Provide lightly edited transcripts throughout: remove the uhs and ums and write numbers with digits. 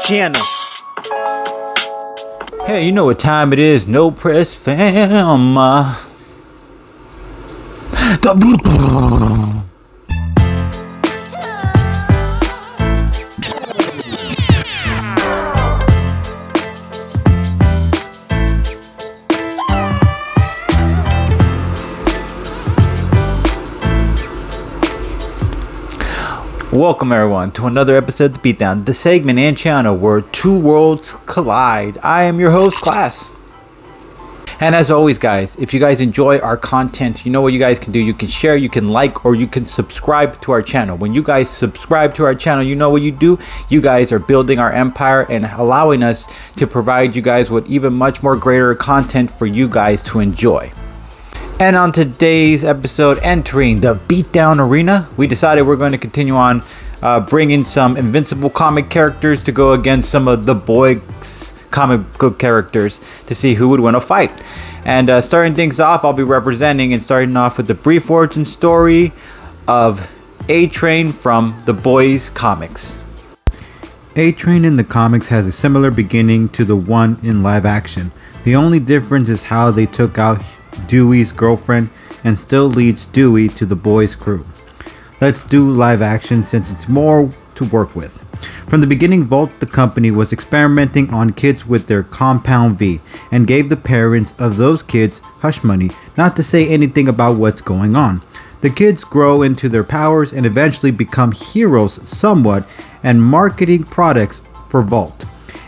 channel. Hey, you know what time it is? No press fam. Welcome everyone to another episode of The Beatdown, the segment and channel where two worlds collide. I am your host, Class. And as always, guys, if you guys enjoy our content, you know what you guys can do. You can share, you can like, or you can subscribe to our channel. When you guys subscribe to our channel, you know what you do. You guys are building our empire and allowing us to provide you guys with even much more greater content for you guys to enjoy. And on today's episode, entering the Beatdown Arena, we decided we're going to continue on bringing some Invincible comic characters to go against some of the boys comic book characters to see who would win a fight. And starting things off, I'll be representing and starting off with the brief origin story of A-Train from the boys comics. A-Train in the comics has a similar beginning to the one in live action. The only difference is how they took out Dewey's girlfriend and still leads Dewey to the boys' crew. Let's do live action since it's more to work with. From the beginning, Vault the company was experimenting on kids with their Compound V and gave the parents of those kids hush money not to say anything about what's going on. The kids grow into their powers and eventually become heroes somewhat and marketing products for Vault.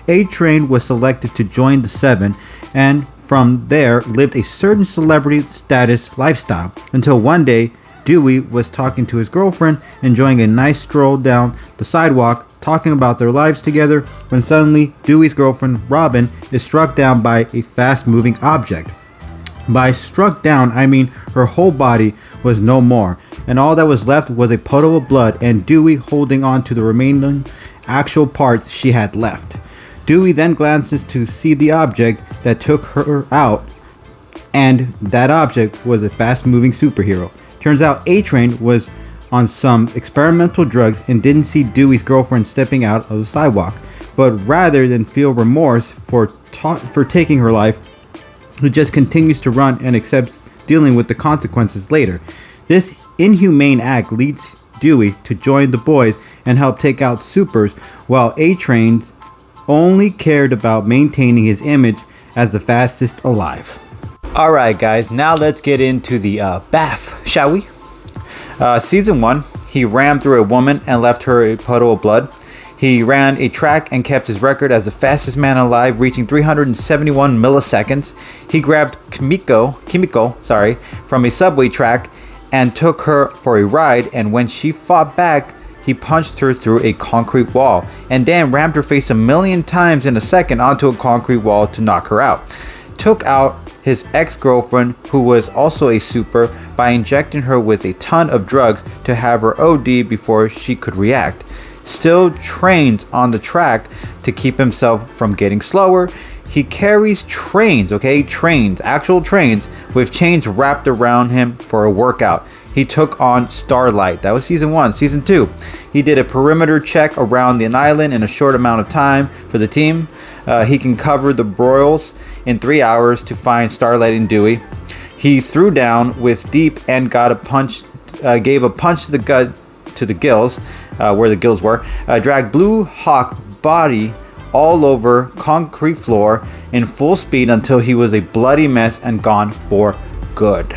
A-Train was selected to join the Seven and from there lived a certain celebrity status lifestyle until one day Dewey was talking to his girlfriend, enjoying a nice stroll down the sidewalk, talking about their lives together, when suddenly Dewey's girlfriend Robin is struck down by a fast-moving object. By struck down, I mean her whole body was no more, and all that was left was a puddle of blood and Dewey holding on to the remaining actual parts she had left. Dewey then glances to see the object that took her out, and that object was a fast-moving superhero. Turns out A-Train was on some experimental drugs and didn't see Dewey's girlfriend stepping out of the sidewalk, but rather than feel remorse for taking her life, he just continues to run and accepts dealing with the consequences later. This inhumane act leads Dewey to join the boys and help take out supers, while A-Train's only cared about maintaining his image as the fastest alive. Alright guys, now let's get into the bath, shall we? Season 1, he ran through a woman and left her a puddle of blood. He ran a track and kept his record as the fastest man alive, reaching 371 milliseconds. He grabbed Kimiko, from a subway track and took her for a ride, and when she fought back, he punched her through a concrete wall and then rammed her face 1,000,000 times in a second onto a concrete wall to knock her out. Took out his ex-girlfriend, who was also a super, by injecting her with a ton of drugs to have her OD before she could react. Still trains on the track to keep himself from getting slower. He carries actual trains with chains wrapped around him for a workout. He took on Starlight. That was season 1. Season 2, he did a perimeter check around an island in a short amount of time for the team. He can cover the broils in 3 hours to find Starlight and Dewey. He threw down with Deep and gave a punch to the gut, to the gills, where the gills were. Dragged Blue Hawk body all over concrete floor in full speed until he was a bloody mess and gone for good.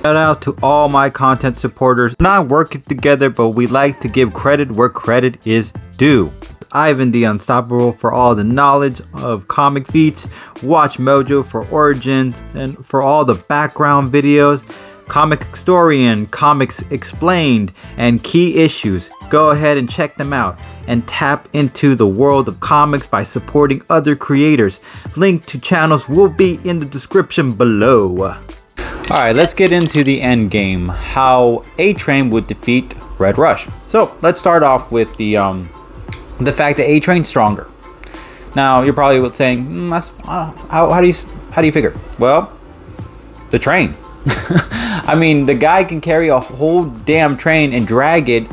Shout out to all my content supporters. We're not working together, but we like to give credit where credit is due. Ivan the Unstoppable for all the knowledge of comic feats. Watch Mojo for origins and for all the background videos. Comic Historian, Comics Explained, and Key Issues. Go ahead and check them out and tap into the world of comics by supporting other creators. Link to channels will be in the description below. Alright, let's get into the end game. How A-Train would defeat Red Rush. So let's start off with the fact that A-Train's stronger. Now you're probably saying, how do you figure? Well, the train. I mean, the guy can carry a whole damn train and drag it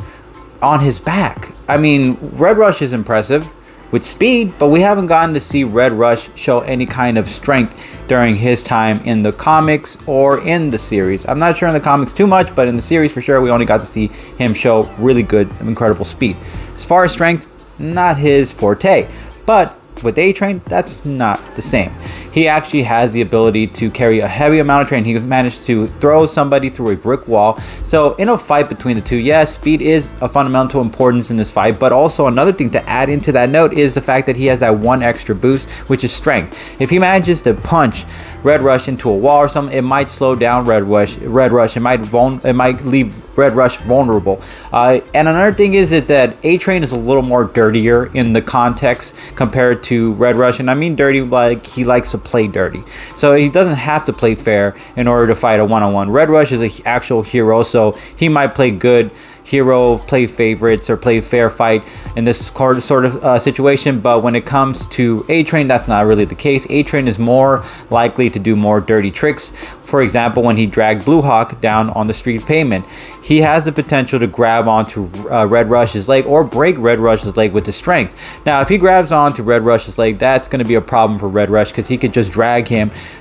on his back. I mean, Red Rush is impressive. with speed, but we haven't gotten to see Red Rush show any kind of strength during his time in the comics or in the series. I'm not sure in the comics too much, but in the series for sure, we only got to see him show really good, incredible speed. As far as strength, not his forte, but with A-Train, that's not the same. He actually has the ability to carry a heavy amount of train. He managed to throw somebody through a brick wall. So in a fight between the two, yes, speed is a fundamental importance in this fight, but also another thing to add into that note is the fact that he has that one extra boost, which is strength. If he manages to punch Red Rush into a wall or something, it might slow down Red Rush. It might leave Red Rush vulnerable. And another thing is that A-Train is a little more dirtier in the context compared to Red Rush, and I mean dirty like he likes to play dirty. So he doesn't have to play fair in order to fight a one-on-one. Red Rush is an actual hero, so he might play good hero, play favorites, or play fair fight in this sort of situation. But when it comes to A-Train, that's not really the case. A-Train is more likely to do more dirty tricks. For example, when he dragged Blue Hawk down on the street pavement, he has the potential to grab onto Red Rush's leg or break Red Rush's leg with his strength. Now, if he grabs onto Red Rush's leg, that's going to be a problem for Red Rush because he could just drag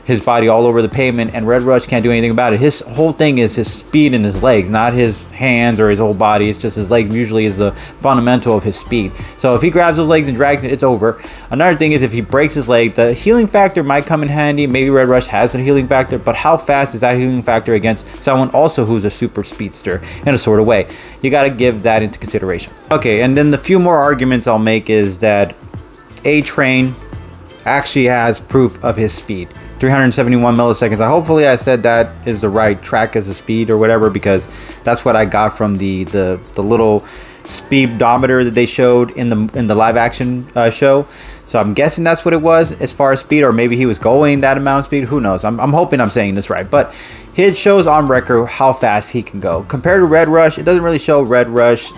his body all over the pavement, and Red Rush can't do anything about it. His whole thing is his speed in his legs, not his hands or his whole body. It's just his legs usually is the fundamental of his speed. So if he grabs those legs and drags it, it's over. Another thing is if he breaks his leg, the healing factor might come in handy. Maybe Red Rush has a healing factor, but how fast is that healing factor against someone also who's a super speedster in a sort of way? You got to give that into consideration. Okay, and then the few more arguments I'll make is that A-Train actually has proof of his speed. 371 milliseconds. Hopefully I said that is the right track as a speed or whatever, because that's what I got from the little speedometer that they showed in the live action show. So I'm guessing that's what it was as far as speed, or maybe he was going that amount of speed. Who knows? I'm hoping I'm saying this right, but it shows on record how fast he can go. Compared to Red Rush, it doesn't really show Red Rush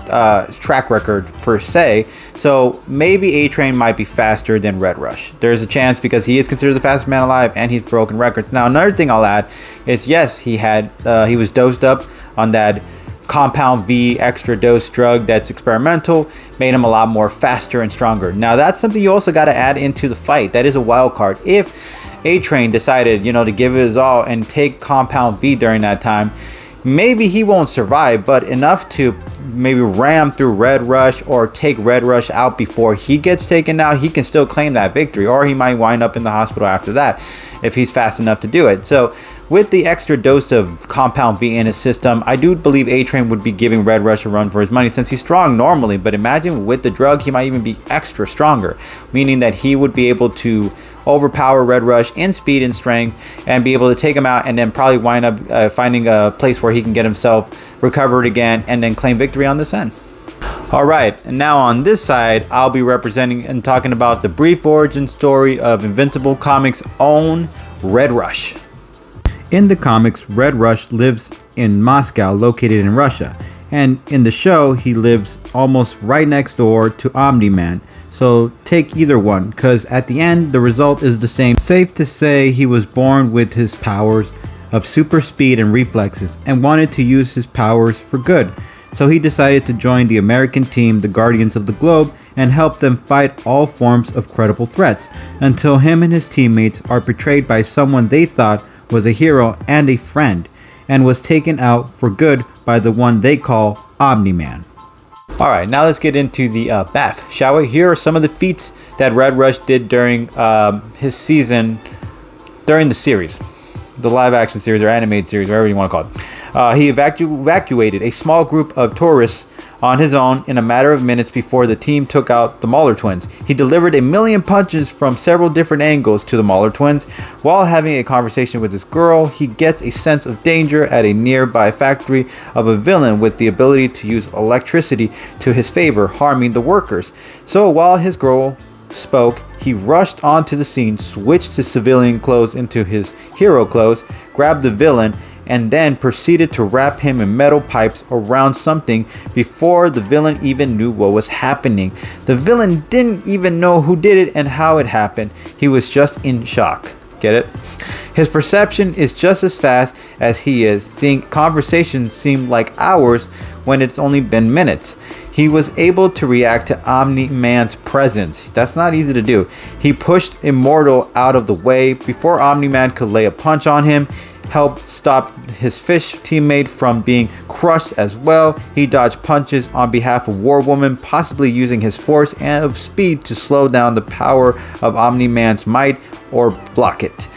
track record per se. So maybe A-Train might be faster than Red Rush. There's a chance because he is considered the fastest man alive and he's broken records. Now another thing I'll add is yes, he was dosed up on that compound V extra dose drug that's experimental, made him a lot more faster and stronger. Now that's something you also got to add into the fight. That is a wild card. If A-Train decided, to give it his all and take compound V during that time, maybe he won't survive, but enough to maybe ram through Red Rush or take Red Rush out before he gets taken out, he can still claim that victory, or he might wind up in the hospital after that if he's fast enough to do it. So with the extra dose of compound V in his system, I do believe A-Train would be giving Red Rush a run for his money since he's strong normally, but imagine with the drug he might even be extra stronger, meaning that he would be able to overpower Red Rush in speed and strength and be able to take him out, and then probably wind up finding a place where he can get himself recovered again and then claim victory on this end. Alright, and now on this side, I'll be representing and talking about the brief origin story of Invincible Comics' own Red Rush. In the comics, Red Rush lives in Moscow, located in Russia, and in the show, he lives almost right next door to Omni-Man. So take either one, because at the end, the result is the same. Safe to say he was born with his powers of super speed and reflexes, and wanted to use his powers for good. So he decided to join the American team, the Guardians of the Globe, and help them fight all forms of credible threats, until him and his teammates are betrayed by someone they thought was a hero and a friend, and was taken out for good by the one they call Omni-Man. Alright, now let's get into the bath, shall we? Here are some of the feats that Red Rush did during his season, during the series. The live action series or animated series, whatever you want to call it. He evacuated a small group of tourists on his own in a matter of minutes before the team took out the Mauler twins. He delivered 1,000,000 punches from several different angles to the Mauler twins. While having a conversation with this girl, he gets a sense of danger at a nearby factory of a villain with the ability to use electricity to his favor, harming the workers. So while his girl spoke, he rushed onto the scene, switched his civilian clothes into his hero clothes, grabbed the villain, and then proceeded to wrap him in metal pipes around something before the villain even knew what was happening. The villain didn't even know who did it and how it happened. He was just in shock. Get it? His perception is just as fast as he is. Seeing conversations seem like hours when it's only been minutes. He was able to react to Omni-Man's presence. That's not easy to do. He pushed Immortal out of the way before Omni-Man could lay a punch on him. Helped stop his fish teammate from being crushed as well. He dodged punches on behalf of War Woman, possibly using his force and of speed to slow down the power of Omni-Man's might or block it.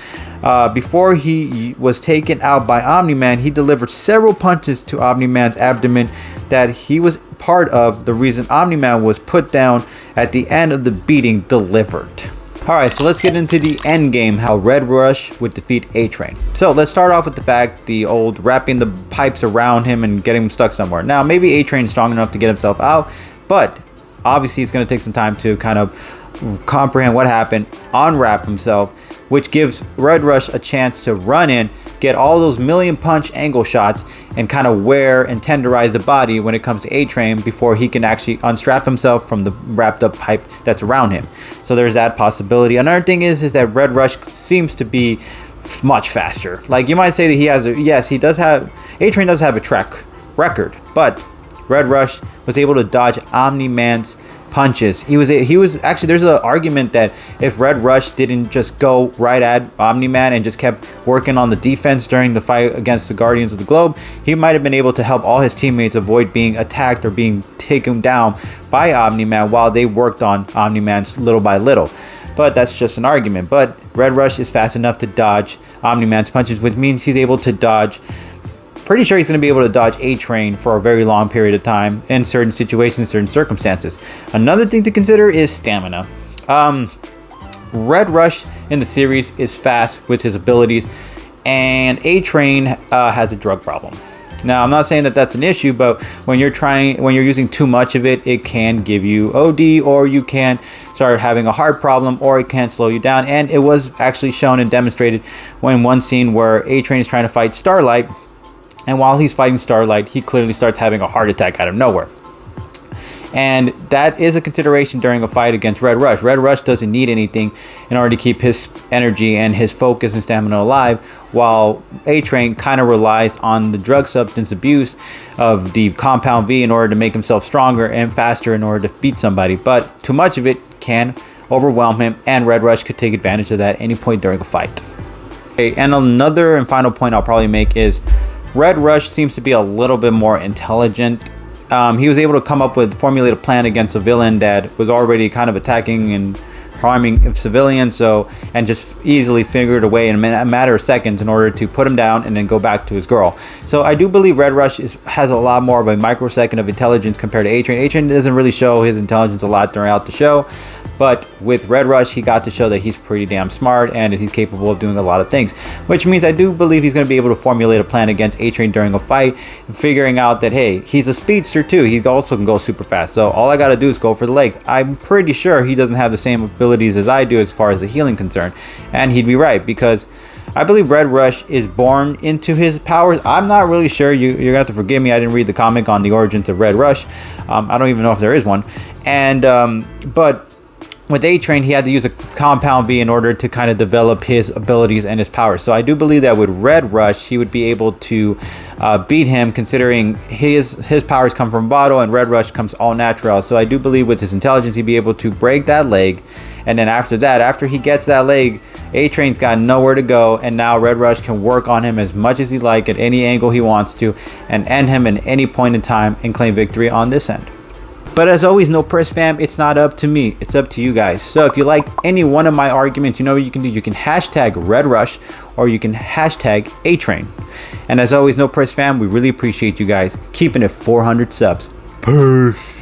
Before he was taken out by Omni-Man, he delivered several punches to Omni-Man's abdomen that he was part of the reason Omni-Man was put down at the end of the beating delivered. Alright, so let's get into the end game, how Red Rush would defeat A-Train. So let's start off with the fact, the old wrapping the pipes around him and getting him stuck somewhere. Now, maybe A-Train is strong enough to get himself out, but obviously it's going to take some time to kind of comprehend what happened, unwrap himself, which gives Red Rush a chance to run in, get all those million punch angle shots, and kind of wear and tenderize the body when it comes to A-Train before he can actually unstrap himself from the wrapped up pipe that's around him. So there's that possibility. Another thing is that Red Rush seems to be much faster. Like, you might say that he has A-Train does have a track record, but Red Rush was able to dodge Omni-Man's punches. He was actually, there's an argument that if Red Rush didn't just go right at Omni-Man and just kept working on the defense during the fight against the Guardians of the Globe, he might have been able to help all his teammates avoid being attacked or being taken down by Omni-Man while they worked on Omni-Man's little by little. But that's just an argument. But Red Rush is fast enough to dodge Omni-Man's punches, which means he's able to dodge, pretty sure he's going to be able to dodge A-Train for a very long period of time in certain situations, certain circumstances. Another thing to consider is stamina. Red Rush in the series is fast with his abilities, and A-Train has a drug problem. Now, I'm not saying that that's an issue, but when you're using too much of it, it can give you OD, or you can start having a heart problem, or it can slow you down. And it was actually shown and demonstrated when one scene where A-Train is trying to fight Starlight, and while he's fighting Starlight, he clearly starts having a heart attack out of nowhere. And that is a consideration during a fight against Red Rush. Red Rush doesn't need anything in order to keep his energy and his focus and stamina alive, while A-Train kind of relies on the drug substance abuse of the Compound V in order to make himself stronger and faster in order to beat somebody. But too much of it can overwhelm him, and Red Rush could take advantage of that at any point during a fight. Okay, and another and final point I'll probably make is Red Rush seems to be a little bit more intelligent. He was able to formulate a plan against a villain that was already kind of attacking and harming civilians, and just easily figured a way in a matter of seconds in order to put him down and then go back to his girl. So I do believe Red Rush has a lot more of a microsecond of intelligence compared to A-Train. A-Train doesn't really show his intelligence a lot throughout the show, but with Red Rush, he got to show that he's pretty damn smart and that he's capable of doing a lot of things, which means I do believe he's going to be able to formulate a plan against A-Train during a fight, figuring out that, hey, he's a speedster too. He also can go super fast. So all I got to do is go for the legs. I'm pretty sure he doesn't have the same abilities as I do as far as the healing concern. And he'd be right, because I believe Red Rush is born into his powers. I'm not really sure. You're going to have to forgive me. I didn't read the comic on the origins of Red Rush. I don't even know if there is one. And, but with A-Train, he had to use a Compound V in order to kind of develop his abilities and his powers. So I do believe that with Red Rush, he would be able to beat him, considering his powers come from bottle and Red Rush comes all natural. So I do believe with his intelligence, he'd be able to break that leg. And then after that, after he gets that leg, A-Train's got nowhere to go. And now Red Rush can work on him as much as he like at any angle he wants to, and end him at any point in time and claim victory on this end. But as always, no press fam, it's not up to me, it's up to you guys. So if you like any one of my arguments, you know what you can do. You can hashtag Red Rush, or you can hashtag A-Train. And as always, no press fam, we really appreciate you guys keeping it 400 subs. Peace.